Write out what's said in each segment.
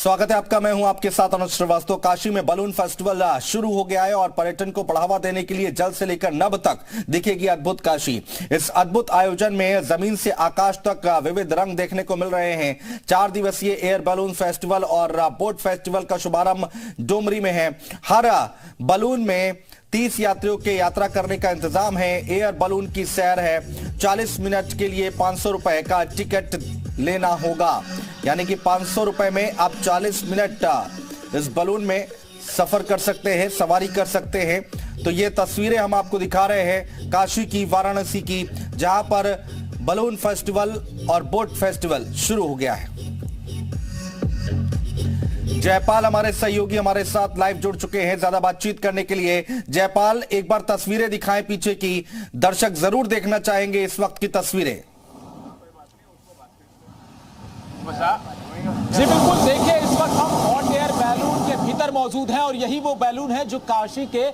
स्वागत है आपका। मैं हूं आपके साथ अनुज श्रीवास्तव। काशी में बलून फेस्टिवल शुरू हो गया है और पर्यटन को बढ़ावा देने के लिए जल से लेकर नभ तक दिखेगी अद्भुत काशी। इस अद्भुत आयोजन में जमीन से आकाश तक विविध रंग देखने को मिल रहे हैं। 4 दिवसीय एयर बलून फेस्टिवल और बोट फेस्टिवल का शुभारंभ डोमरी में है। हर बलून में 30 यात्रियों के यात्रा करने का इंतजाम है। एयर बलून की सैर है। 40 मिनट के लिए 500 रुपए का टिकट लेना होगा, यानी कि 500 रुपए में आप 40 मिनट इस बलून में सफर कर सकते हैं, सवारी कर सकते हैं। तो ये तस्वीरें हम आपको दिखा रहे हैं काशी की, वाराणसी की, जहां पर बलून फेस्टिवल और बोट फेस्टिवल शुरू हो गया है। जयपाल हमारे सहयोगी हमारे साथ लाइव जुड़ चुके हैं ज्यादा बातचीत करने के लिए। जयपाल, एक बार तस्वीरें दिखाएं पीछे की, दर्शक जरूर देखना चाहेंगे इस वक्त की तस्वीरें। जी बिल्कुल, देखिए इस वक्त हम हॉट एयर बैलून के भीतर मौजूद हैं और यही वो बैलून है जो काशी के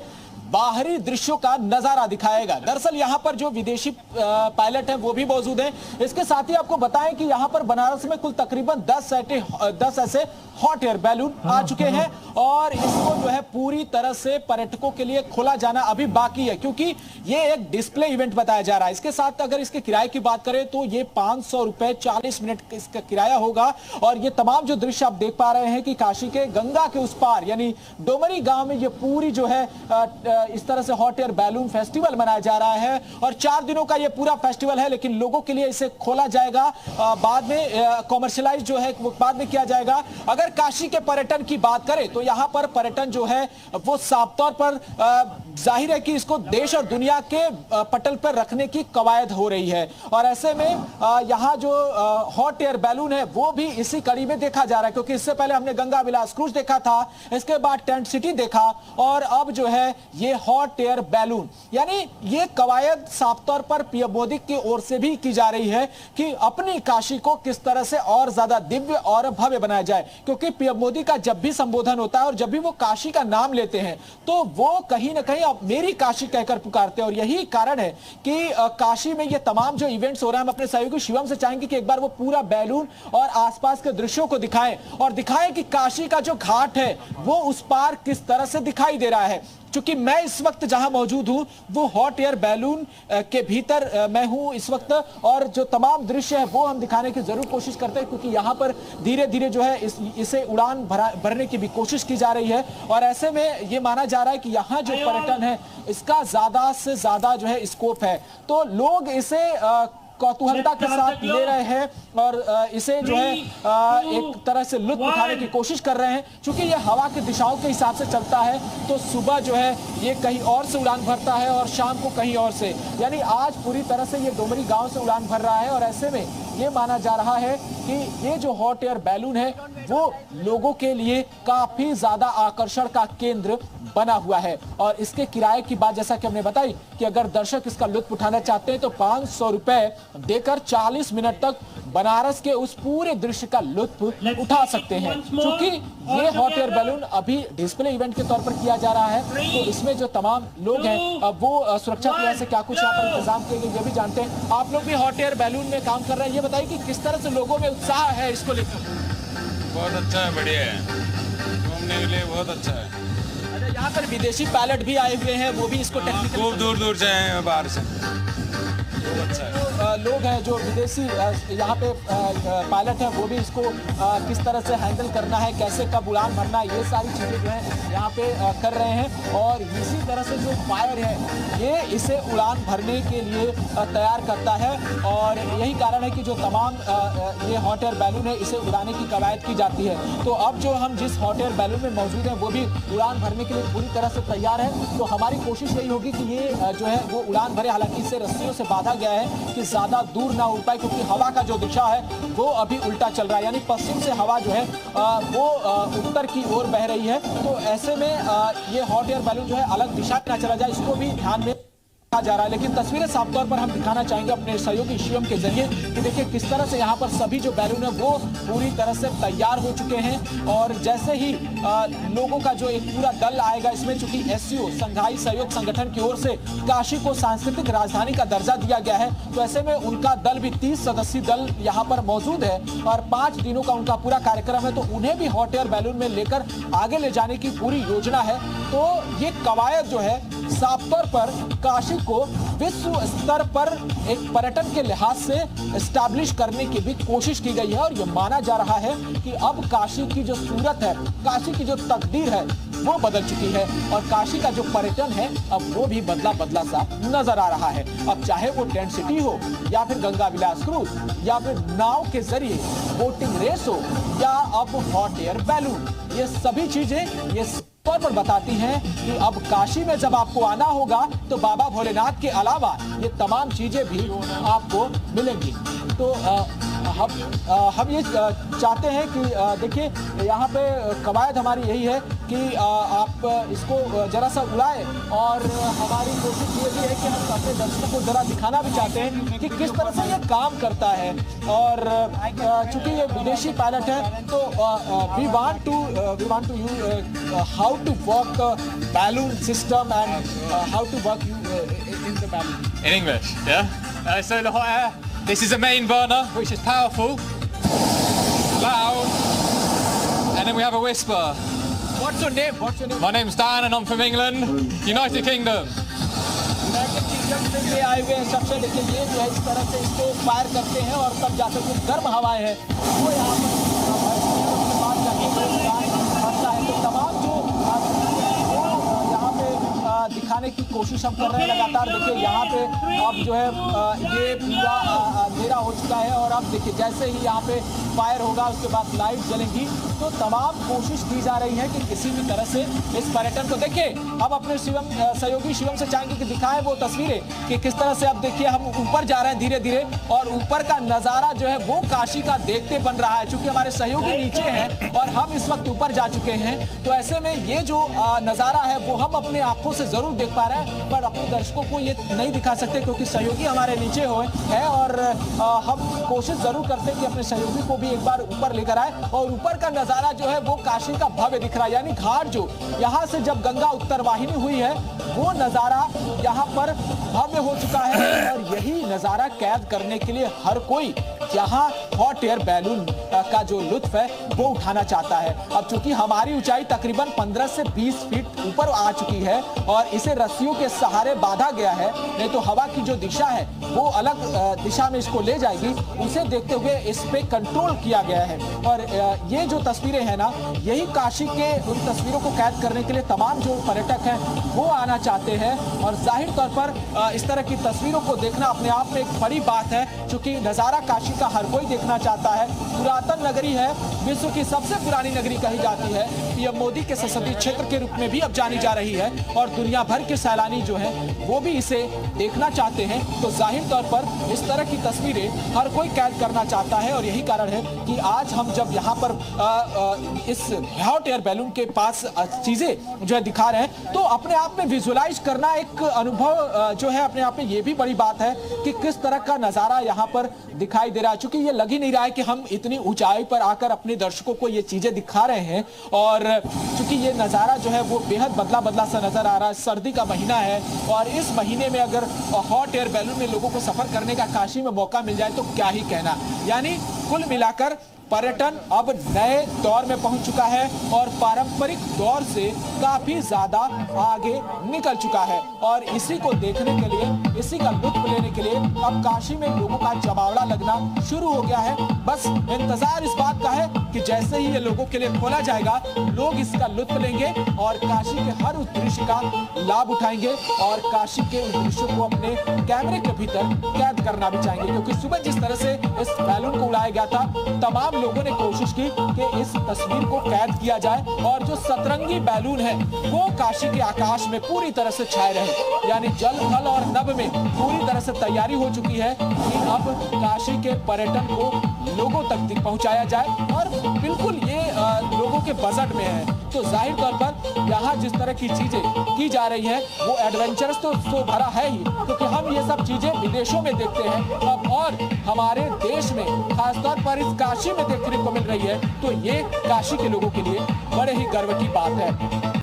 बाहरी दृश्यों का नजारा दिखाएगा। दरअसल यहाँ पर जो विदेशी पायलट हैं वो भी मौजूद हैं। इसके साथ ही आपको बताएं कि यहाँ पर बनारस में कुल तकरीबन 10 ऐसे हॉट एयर बैलून आ चुके हैं और इसको जो है पूरी तरह से पर्यटकों के लिए खोला जाना अभी बाकी है, क्योंकि ये एक डिस्प्ले इवेंट बताया जा रहा है। इसके साथ अगर इसके किराए की बात करें तो ये 500 रुपए 40 मिनट इसका किराया होगा। और ये तमाम जो दृश्य आप देख पा रहे हैं कि काशी के गंगा के उस पार यानी डोमरी गांव में ये पूरी जो है इस तरह से हॉट एयर बैलून फेस्टिवल मनाया जा रहा है। और 4 दिनों का ये पूरा फेस्टिवल है, लेकिन लोगों के लिए इसे खोला जाएगा बाद में, कॉमर्शियलाइज जो है वो बाद में किया जाएगा। अगर काशी के पर्यटन की बात करें तो यहाँ पर पर्यटन जो है वो साफ तौर पर जाहिर है कि इसको देश और दुनिया के पटल पर रखने की कवायद हो रही है। और ऐसे में यहाँ जो हॉट एयर बैलून है वो भी इसी कड़ी में देखा जा रहा है, क्योंकि इससे पहले हमने गंगा विलास क्रूज देखा था, इसके बाद टेंट सिटी देखा और अब जो है ये हॉट एयर बैलून, यानी ये कवायद साफ तौर पर पीएम मोदी की ओर से भी की जा रही है कि अपनी काशी को किस तरह से और ज्यादा दिव्य और भव्य बनाया जाए। क्योंकि पीएम मोदी का जब भी संबोधन होता है और जब भी वो काशी का नाम लेते हैं तो वो कहीं ना कहीं अब मेरी काशी कहकर पुकारते हैं। और यही कारण है कि काशी में ये तमाम जो इवेंट्स हो रहे हैं, हम अपने सहयोगी शिवम से चाहेंगे कि एक बार वो पूरा बैलून और आसपास के दृश्यों को दिखाएं और दिखाएं कि काशी का जो घाट है वो उस पार किस तरह से दिखाई दे रहा है। क्योंकि मैं इस वक्त जहां मौजूद हूं वो हॉट एयर बैलून के भीतर मैं हूं इस वक्त, और जो तमाम दृश्य है वो हम दिखाने की जरूर कोशिश करते हैं, क्योंकि यहां पर धीरे धीरे जो है इसे उड़ान भरने की भी कोशिश की जा रही है। और ऐसे में ये माना जा रहा है कि यहाँ जो पर्यटन है इसका ज्यादा से ज्यादा जो है स्कोप है, तो लोग इसे कौतूहलता के साथ ले रहे हैं और इसे जो है एक तरह से लुत्फ उठाने की कोशिश कर रहे हैं। क्योंकि ये हवा की दिशाओं के हिसाब से चलता है तो सुबह जो है ये कहीं और से उड़ान भरता है और शाम को कहीं और से, यानी आज पूरी तरह से ये डोमरी गांव से उड़ान भर रहा है। और ऐसे में ये माना जा रहा है कि ये जो हॉट एयर बैलून है वो लोगों के लिए काफी ज्यादा आकर्षण का केंद्र बना हुआ है। और इसके किराए की बात जैसा कि हमने बताई कि अगर दर्शक इसका लुत्फ उठाना चाहते हैं तो 500 रुपए देकर 40 मिनट तक बनारस के उस पूरे दृश्य का लुत्फ उठा सकते हैं। क्योंकि ये हॉट एयर बैलून अभी डिस्प्ले इवेंट के तौर पर किया जा रहा है, तो इसमें जो तमाम लोग हैं वो सुरक्षा की वजह से क्या कुछ यहाँ पर इंतजाम किए गए ये भी जानते हैं। आप लोग भी हॉट एयर बैलून में काम कर रहे हैं, ये बताइए कि किस तरह से लोगों में उत्साह है इसको लेकर। बहुत अच्छा है, बढ़िया है, घूमने के लिए बहुत अच्छा है। यहाँ पर विदेशी पायलट भी आए हुए हैं, वो भी इसको टेक्निकल खूब दूर दूर से आए हैं बाहर से। अच्छा है। लोग हैं जो विदेशी यहाँ पे पायलट हैं वो भी इसको किस तरह से हैंडल करना है, कैसे कब उड़ान भरना है, ये सारी चीज़ें जो है यहाँ पे कर रहे हैं। और इसी तरह से जो फायर है ये इसे उड़ान भरने के लिए तैयार करता है। और यही कारण है कि जो तमाम ये हॉट एयर बैलून है इसे उड़ाने की कवायद की जाती है। तो अब जो हम जिस हॉट एयर बैलून में मौजूद हैं वो भी उड़ान भरने के लिए पूरी तरह से तैयार है। तो हमारी कोशिश यही होगी कि ये जो है वो उड़ान भरे। हालांकि इसे रस्सियों से बांधा गया है कि ज्यादा दूर ना उड़ पाए, क्योंकि हवा का जो दिशा है वो अभी उल्टा चल रहा है, यानी पश्चिम से हवा जो है वो उत्तर की ओर बह रही है। तो ऐसे में ये हॉट एयर बैलून जो है अलग दिशा में ना चला जाए, इसको भी ध्यान में जा रहा है। लेकिन तस्वीरें साफ तौर पर हम दिखाना चाहेंगे अपने सहयोगी शिवम के जरिए कि देखिए किस तरह से यहाँ पर सभी जो बैलून है वो पूरी तरह से तैयार हो चुके हैं। और जैसे ही लोगों का जो एक पूरा दल आएगा इसमें, चूंकि एससीओ संघाई सहयोग संगठन की ओर से काशी को सांस्कृतिक राजधानी का दर्जा दिया गया है, तो ऐसे में उनका दल भी 30 सदस्यीय दल यहाँ पर मौजूद है और 5 दिनों का उनका पूरा कार्यक्रम है। तो उन्हें भी हॉट एयर बैलून में लेकर आगे ले जाने की पूरी योजना है। तो ये कवायद जो है साफ तौर पर काशी को विश्व स्तर पर एक पर्यटन के लिहाज से एस्टैब्लिश करने की भी कोशिश की गई है। और ये माना जा रहा है कि अब काशी की जो सूरत है, काशी की जो तकदीर है वो बदल चुकी है और काशी का जो पर्यटन है अब वो भी बदला बदला सा नजर आ रहा है। अब चाहे वो टेंट सिटी हो या फिर गंगा विलास क्रूज या फिर नाव के जरिए बोटिंग रेस हो या अब हॉट एयर बैलून, ये सभी चीजें ये तौर पर बताती हैं कि अब काशी में जब आपको आना होगा तो बाबा भोलेनाथ के अलावा ये तमाम चीजें भी आपको मिलेंगी। तो हम ये चाहते हैं कि देखिए यहाँ पे कवायद हमारी यही है कि आप इसको जरा सा उड़ाएं और हमारी कोशिश ये भी है कि हम अपने दर्शकों को जरा दिखाना भी चाहते हैं कि किस तरह से ये काम करता है। और चूंकि ये विदेशी पायलट है तो we want to you how to work balloon system and how to work in the balloon In English, yeah? So the hot air, this is a main burner, which is powerful, loud, and then we have a whisper. What's your name? What's your name? My name's Dan and I'm from England, United Kingdom. United kingdom से ये आए हुए हैं सबसे। देखिए ये जो है इस तरह से इसको फायर करते हैं और तब जाकर जो गर्म हवाएं हैं वो यहाँ पर उसके बाद जाके फंसता है। तो तमाम जो यहाँ पे दिखाने की कोशिश हम कर रहे हैं लगातार। देखिए यहाँ पे अब जो है ये पूरा अंधेरा हो चुका है और अब देखिए जैसे ही यहाँ पे फायर होगा उसके बाद लाइट जलेंगी। तो तमाम कोशिश की जा रही है कि किसी भी तरह से इस पर्यटन को देखिए। अब अपने सहयोगी शिवम से चाहेंगे कि दिखाएं वो तस्वीरें कि किस तरह से अब देखिए हम ऊपर जा रहे हैं धीरे धीरे और ऊपर का नजारा जो है वो काशी का देखते बन रहा है। चूंकि हमारे सहयोगी नीचे हैं और हम इस वक्त ऊपर जा चुके हैं, तो ऐसे में ये जो नजारा है वो हम अपने आंखों से जरूर देख पा रहे हैं पर अपने दर्शकों को ये नहीं दिखा सकते क्योंकि सहयोगी हमारे नीचे है। और हम कोशिश जरूर करते हैं कि अपने सहयोगी को भी एक बार ऊपर लेकर आए। और ऊपर का नजारा जो है वो काशी का भव्य दिख रहा है, यानी घाट जो यहाँ से जब गंगा उत्तर वाहिनी हुई है वो नजारा यहाँ पर भव्य हो चुका है। और यही नजारा कैद करने के लिए हर कोई यहाँ हॉट एयर बैलून का जो लुत्फ है वो उठाना चाहता है। अब चूंकि हमारी ऊंचाई तकरीबन 15 से 20 फीट ऊपर आ चुकी है और इसे रस्सियों के सहारे बांधा गया है, नहीं तो हवा की जो दिशा है वो अलग दिशा में इसको ले जाएगी, उसे देखते हुए इस पे कंट्रोल किया गया है। और ये जो तस्वीरें हैं ना, यही काशी के उन तस्वीरों को कैद करने के लिए तमाम जो पर्यटक हैं वो आना चाहते हैं। और जाहिर तौर पर इस तरह की तस्वीरों को देखना अपने आप में एक बड़ी बात है, क्योंकि नजारा काशी का हर कोई देखना चाहता है। पुरातन नगरी है, विश्व की सबसे पुरानी नगरी कही जाती है। पीएम मोदी के संसदीय क्षेत्र के रूप में भी अब जानी जा रही है और दुनिया भर के सैलानी जो हैं वो भी इसे देखना चाहते हैं। तो जाहिर तौर पर इस तरह की तस्वीरें हर कोई कैद करना चाहता है और यही कारण है कि आज हम जब यहाँ पर इस हॉट एयर बैलून के पास चीजें जो है दिखा रहे हैं तो अपने आप में विजुअलाइज करना एक अनुभव जो है अपने आप में ये भी बड़ी बात है कि किस तरह का नजारा यहाँ पर दिखाई दे रहा है। चूंकि ये लग ही नहीं रहा है कि हम इतनी ऊंचाई पर आकर अपने दर्शकों को ये चीजें दिखा रहे हैं और चूंकि ये नजारा जो है वो बेहद बदला बदला सा नजर आ रहा है। सर्दी का महीना है और इस महीने में अगर हॉट एयर बैलून में लोगों को सफर करने का काशी में मौका मिल जाए तो क्या ही कहना। यानी कुल मिलाकर पर्यटन अब नए दौर में पहुंच चुका है और पारंपरिक दौर से काफी ज्यादा आगे निकल चुका है। और इसी को देखने के लिए, इसी का लुत्फ लेने के लिए अब काशी में लोगों का जमावड़ा लगना शुरू हो गया है। बस इंतजार इस बात का है कि जैसे ही ये लोगों के लिए खोला जाएगा लोग इसका लुत्फ लेंगे और काशी के हर उस दृश्य का लाभ उठाएंगे और काशी के उस दृश्य को अपने कैमरे के भीतर कैद करना भी चाहेंगे। क्योंकि सुबह जिस तरह से इस बैलून को उड़ाया गया था, तमाम लोगों ने कोशिश की कि इस तस्वीर को कैद किया जाए और जो सतरंगी बैलून है वो काशी के आकाश में पूरी तरह से छाए रहे। यानी जल, थल और नभ में पूरी तरह से तैयारी हो चुकी है कि अब काशी के पर्यटन को लोगों तक पहुंचाया जाए और बिल्कुल ये लोगों के बजट में है। तो जाहिर तौर पर यहाँ जिस तरह की चीजें की जा रही है वो एडवेंचरस तो भरा है ही, क्योंकि हम ये सब चीजें विदेशों में देखते हैं अब और हमारे देश में खासतौर पर इस काशी में देखने को मिल रही है, तो ये काशी के लोगों के लिए बड़े ही गर्व की बात है।